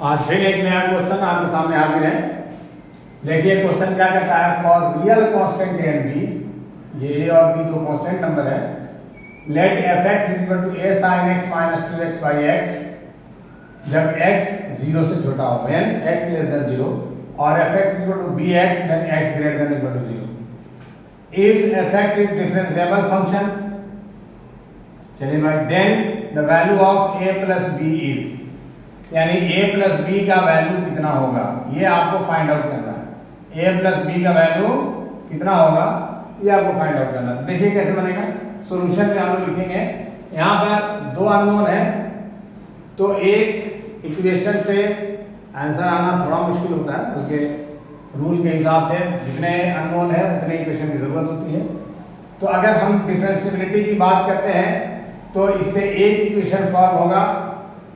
आज फिर एक नया क्वेश्चन आपके सामने हाजिर है। देखिए क्वेश्चन क्या कहता है, for real constant A and B, ये ए और बी दो कांस्टेंट नंबर है, let F X is equal to A sine X minus 2x by X, जब x 0 से छोटा हो, व्हेन x लेस देन 0, और F X is equal to B X when x greater than equal to 0। If F X is differentiable function, चलिए भाई, then the value of a plus B is, यानी a plus B का value कितना होगा ये आपको find out करना है। a प्लस बी का वैल्यू कितना होगा ये आपको फाइंड आउट करना है। देखिए कैसे बनेगा, सॉल्यूशन में हम लोग लिखेंगे, यहाँ पर दो अननोन है, तो एक इक्वेशन से आंसर आना थोड़ा मुश्किल होता है, बल्कि रूल के हिसाब से जितने अननोन है उतने इक्वेशन की ज़रूरत होती है। तो अगर हम डिफरेंशिएबिलिटी की बात करते हैं तो इससे एक इक्वेशन सॉल्व होगा,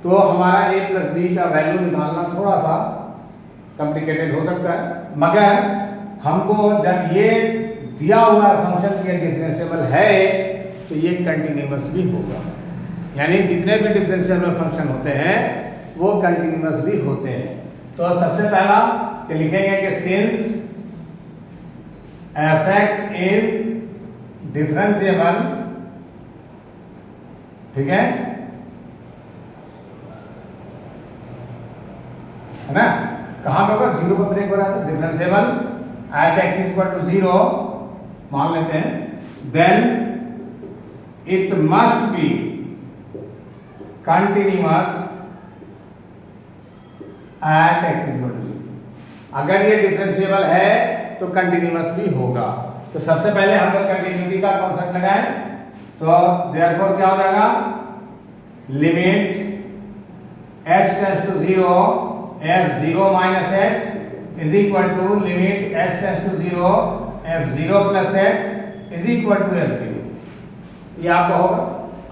तो हमारा a प्लस बी का वैल्यू निकालना थोड़ा सा कॉम्प्लिकेटेड हो सकता है, मगर हमको जब ये दिया हुआ फंक्शन के डिफरेंशिएबल है तो ये कंटिन्यूअस भी होगा, यानी जितने भी डिफरेंशिएबल फंक्शन होते हैं वो कंटिन्यूअस भी होते हैं। तो सबसे पहला कि लिखेंगे कि since F X is differentiable, ठीक है ना, कहां पे होगा, 0 पर ब्रेक हो रहा है, differentiable at x equal to 0 मान लेते हैं, then it must be continuous at x equal to 0। अगर ये डिफरेंशिएबल है तो कंटिन्यूअस भी होगा। तो सबसे पहले हम लोग कंटिन्यूटी का कॉन्सेप्ट लगाएं, तो देयरफॉर क्या हो जाएगा, limit h tends to 0 f0 minus h is equal to limit h tends to 0 f0 plus h is equal to f0। ये आपका होगा।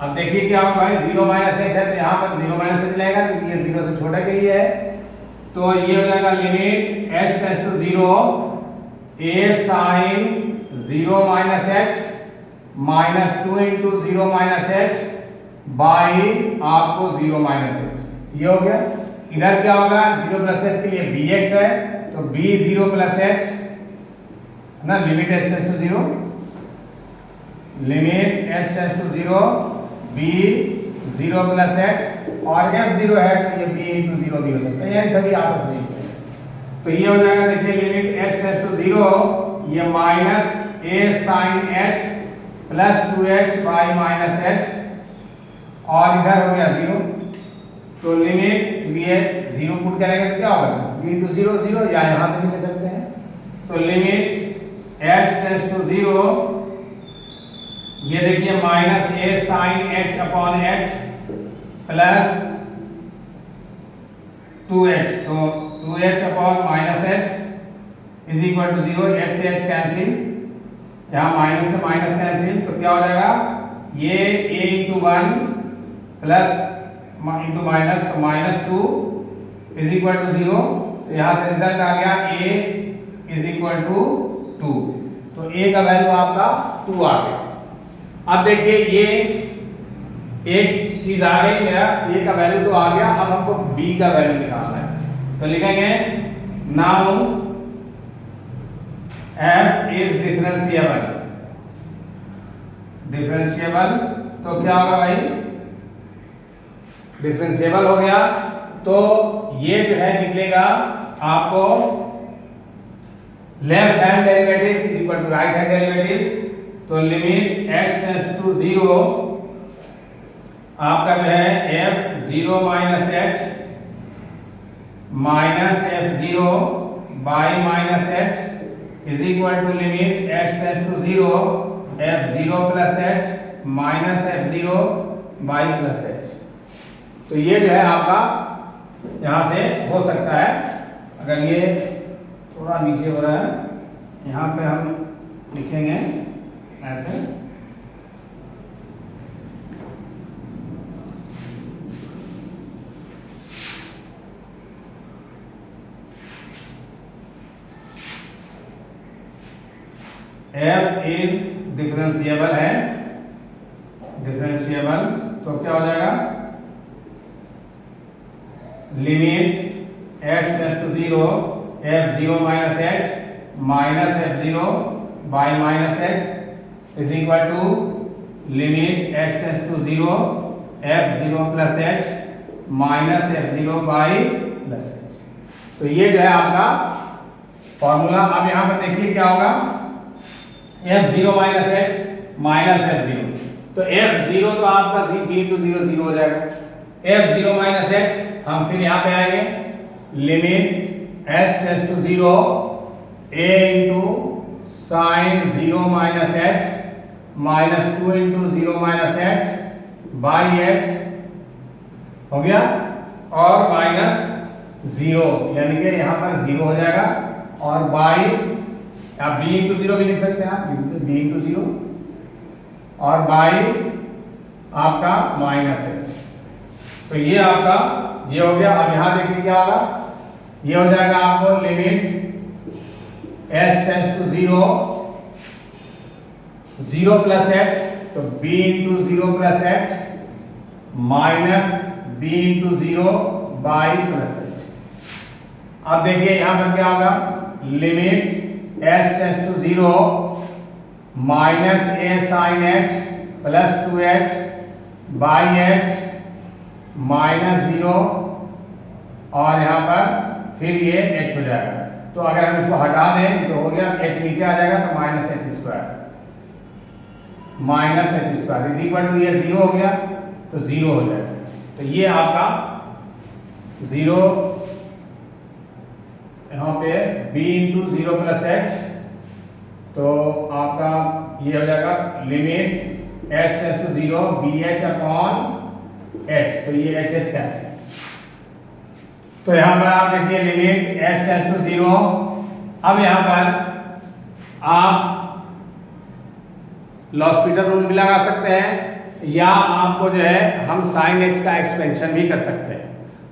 अब देखिए क्या होगा भाई, 0 माइनस h है तो यहाँ पर 0 माइनस h लगेगा क्योंकि ये 0 से छोटे के लिए है, तो ये हो जाएगा limit h tends to 0 a sine 0 minus h minus 2 into 0 minus h by आपको 0 माइनस h, ये हो गया। इधर क्या होगा, 0 प्लस h के लिए bx है तो b 0 प्लस h ना, limit h tends to 0, limit h tends to 0 b 0 plus h, और f0 है तो ये b इंटू 0 भी हो सकता है, यानी सभी आपस में। तो ये हो जाएगा, देखिए लिमिट h टेंड्स टू 0, ये minus a sine h plus 2h by minus h, और इधर हो गया 0, तो लिमिट ये 0 पुट करेंगे तो क्या होगा, b इंटू 0 0, या यहाँ से भी ले सकते हैं। तो लिमिट h टेंड्स टू 0, ये देखिए minus a sine h upon h plus 2h, तो 2h upon minus h is equal to 0, h से h कैंसिल, यहाँ माइनस से माइनस कैंसिल, तो क्या हो जाएगा, ये a into 1 plus into minus, तो माइनस 2 इज इक्वल टू 0, तो यहाँ से रिजल्ट आ गया a इज इक्वल टू 2, तो a का वैल्यू आपका 2 आ गया। अब देखिए ये एक चीज आ गई, मेरा a का वैल्यू तो आ गया, अब हमको b का वैल्यू निकालना है, तो लिखेंगे now f is differentiable, differentiable तो क्या होगा भाई, डिफरेंशिएबल हो गया, तो ये जो है निकलेगा आपको left hand derivatives is equal to right hand derivatives, तो लिमिट h टेंड्स टू 0 आपका जो है f0 minus h minus f0 by minus h is equal to limit h tends to 0 f0 plus h minus f0 by plus h। तो ये जो है आपका यहाँ से हो सकता है, अगर ये थोड़ा नीचे हो रहा है, यहाँ पे हम लिखेंगे ऐसे, f इज डिफरेंशिएबल है, डिफरेंशिएबल तो क्या हो जाएगा, limit h tends to 0 f0 minus h minus f0 by minus h is equal to limit h tends to 0 f0 plus h minus f0 by plus h। तो ये जो है आपका फॉर्मूला। अब यहाँ पर देखिए क्या होगा, f0 minus h minus f0, तो f0 तो आपका b इंटू 0 0 हो जाएगा। f0 माइनस h हम फिर यहाँ पे आएंगे, limit h tends to 0 a into sine 0 minus h minus 2 into 0 minus h by h हो गया, और माइनस 0 यानी कि यहाँ पर 0 हो जाएगा, और बाई आप b इंटू 0 भी लिख सकते हैं, आप b इंटू 0 और बाई आपका माइनस h। तो ये आपका ये हो गया। अब यहाँ देखिए क्या होगा, ये हो जाएगा आपको limit h tends to 0 0 plus h, तो b into 0 plus h minus b into 0 by plus h। अब देखिए यहाँ पर क्या होगा, limit h tends to 0 minus a sine h plus 2h by h minus 0, और यहाँ पर फिर ये h हो जाएगा। तो अगर हम इसको हटा दें तो हो गया h नीचे आ जाएगा, तो minus h square is equal to ये 0 हो गया, तो 0 हो जाएगा। तो ये आपका 0 यहाँ पे b इंटू 0 प्लस h, तो आपका ये हो जाएगा limit h tends to 0 bh upon h, तो ये h कैंसिल। तो यहाँ पर आप देखिए लिमिट h टेंड्स टू 0। अब यहाँ पर आप लॉस्पिटल रूल भी लगा सकते हैं, या आपको जो है हम साइन h का एक्सपेंशन भी कर सकते हैं,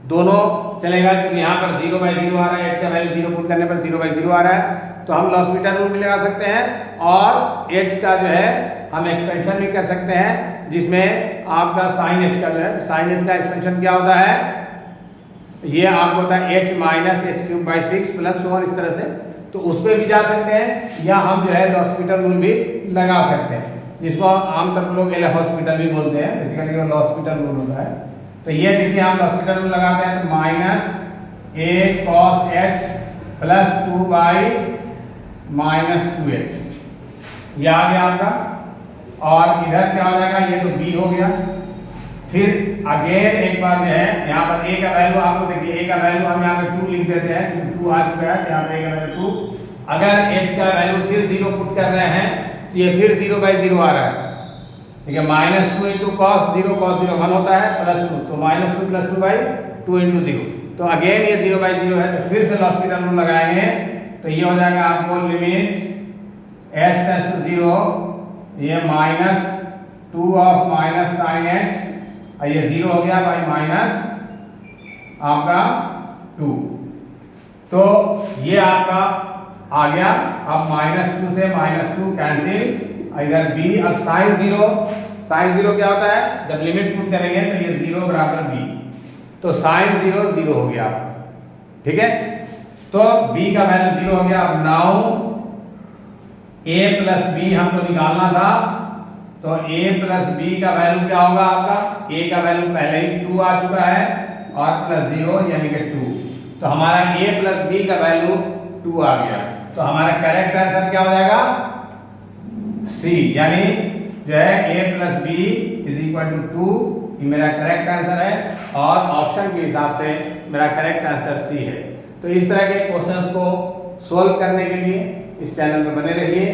दोनों चलेगा। क्योंकि यहाँ पर 0 बाई 0 आ रहा है, h का वैल्यू 0 पुट करने पर 0 बाई 0 आ रहा है, तो हम लॉस्पिटल रूल भी लगा सकते हैं, और h का जो है हम एक्सपेंशन भी कर सकते हैं, जिसमें आपका साइन h का जो है, साइन h का एक्सपेंशन क्या होता है, ये आपको होता है h minus h cube by 6 plus 1, इस तरह से। तो उस पर भी जा सकते हैं, या हम जो है लॉस्पिटल रूल भी लगा सकते हैं, जिसको आमतौर पर लोग एल हॉस्पिटल भी बोलते हैं, बेसिकली वो लॉस्पिटल रूल होता है। तो ये देखिए हम लॉस्पिटल रूल लगाते हैं, तो minus a cos h plus 2 by minus 2h, ये आ गया आपका। और इधर क्या हो जाएगा, ये तो b हो गया। फिर अगेन एक बार जो है यहाँ पर a का वैल्यू आपको देखिए, a का वैल्यू हम यहाँ पे 2 लिख देते हैं, क्योंकि 2 आ चुका है, यहाँ पे a का वैल्यू 2। अगर h का वैल्यू फिर 0 पुट कर रहे हैं, तो ये फिर 0 बाई 0 आ रहा है, ठीक है। माइनस 2 इंटू cos 0 1 होता है, प्लस 2, तो माइनस 2 प्लस 2 बाई 2 इंटू 0। तो अगेन ये 0 बाई 0 है, तो फिर से लॉस्पिटल रूल लगाएंगे, तो ये हो जाएगा आपको लिमिट h टेंड्स टू 0, ये minus 2 of minus sine h, और ये 0 हो गया बाई माइनस आपका 2। तो ये आपका आ गया। अब माइनस 2 से माइनस 2 कैंसिल, इधर b। अब साइन 0 क्या होता है, जब लिमिट पुट करेंगे तो ये 0 बराबर b, तो साइन 0 0 हो गया, ठीक है। तो b का वैल्यू 0 हो गया। अब नाउ a प्लस b हमको निकालना था, तो a प्लस b का वैल्यू क्या होगा आपका, a का वैल्यू पहले ही 2 आ चुका है, और प्लस 0 यानी कि 2, तो हमारा a प्लस b का वैल्यू 2 आ गया। तो हमारा करेक्ट आंसर क्या हो जाएगा, C, यानी जो है a plus b is equal to 2, ये मेरा करेक्ट आंसर है, और ऑप्शन के हिसाब से मेरा करेक्ट आंसर C है। तो इस तरह के क्वेश्चंस को सोल्व करने के लिए इस चैनल पर बने रहिए,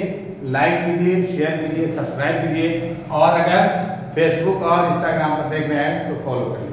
लाइक कीजिए, शेयर कीजिए, सब्सक्राइब कीजिए, और अगर फेसबुक और इंस्टाग्राम पर देख रहे हैं तो फॉलो करिए।